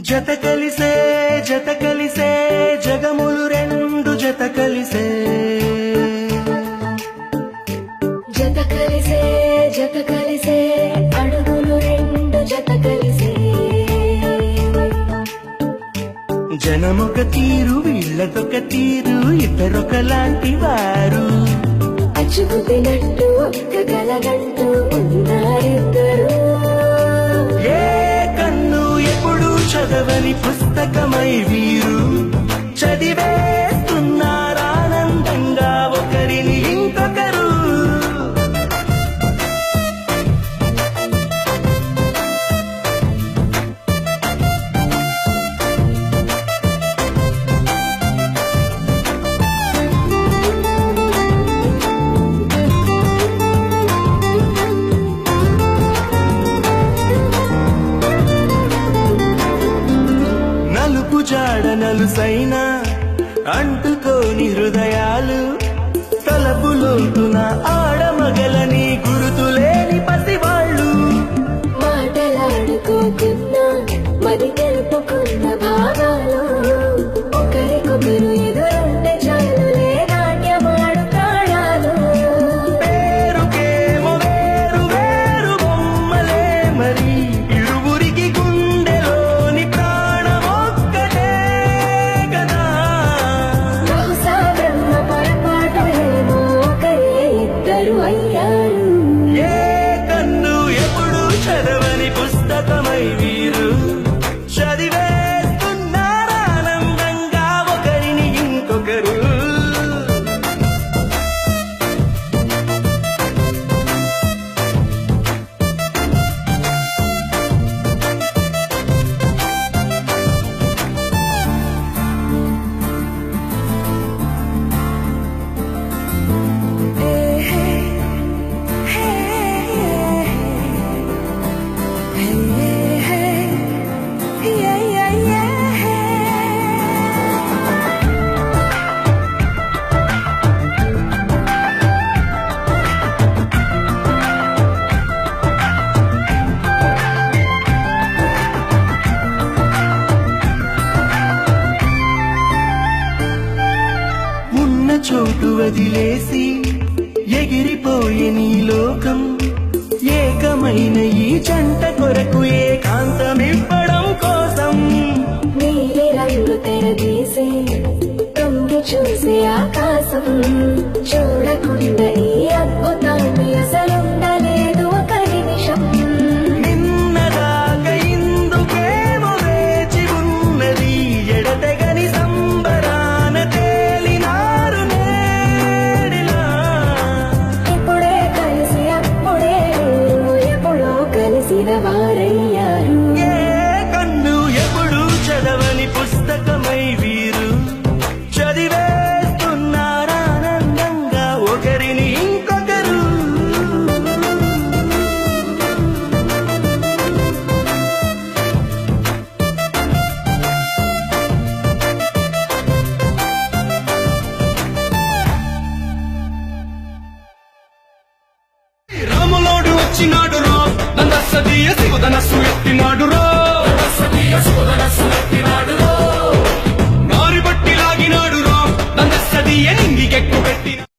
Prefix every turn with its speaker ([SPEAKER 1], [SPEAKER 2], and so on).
[SPEAKER 1] జత కలిసే జగములు రెండు జత కలిసే అడుగులు రెండు జత కలిసే జనమొక తీరు వీళ్ళదొక తీరు ఇద్దరొకలాంటి వారు
[SPEAKER 2] అచ్చుకుతినట్టు ఒక్క కలగంటూ ఉన్నారిద్దరు
[SPEAKER 1] ఏ కన్ను ఎప్పుడు చదవని పుస్తకమై వీరు చదివేస్తున్నారానందంగా ఒకరిని ఇంకొకరు జాడ నలుసైన అంటుకోని హృదయాలు తలపులోతున ఆడమగలని గురుతులేని పసివాళ్ళు
[SPEAKER 2] మాటలాడుకోకున్నా మరి తెలుపుకున్న భావాలు ఒకరికొకరు ఎదురుంటే చాలులే నాట్యమాడు తాళాలు
[SPEAKER 1] పేరుకేమో వేరు వేరు బొమ్మలే మరి ఇరువురికి గుండెలోని ప్రాణం ఒక్కటే కదా
[SPEAKER 2] బహుశా బ్రహ్మ పొరపాటు ఏమో ఒకరే ఇద్దరు అయ్యారు
[SPEAKER 1] ఏ కన్ను ఎప్పుడు చదవని పుస్తకమై వీరు చదివేస్తున్నారానందంగా ఒకరిని ఇంకొకరు ఉన్న చోటు వదిలేసి ఎగిరిపోయే నీ లోకం ఏకమైన ఈ జంట కొరకు ఏకాంతమివ్వడం కోసం
[SPEAKER 2] నీలి రంగు తెరదీసే తొంగి చూసే ఆకాశం చూడకుండా ఈ అద్భుతాన్ని అసలుండలేదు ఒక నిమిషం
[SPEAKER 1] నిన్నదాకా ఇందుకేమో వేచి ఉన్నది ఎడతెగని సంబరాన తేలినారు నేడిలా
[SPEAKER 2] ఇప్పుడే కలిసి అప్పుడే వీరు ఎప్పుడో కలిసిన వారయ్యారు
[SPEAKER 1] ఏ కన్ను ఎప్పుడు చదవని పుస్తకమై వీరు చదివేస్తున్నారానందంగా ఒకరిని ఇంకొకరు రాములోడు వచ్చినాడు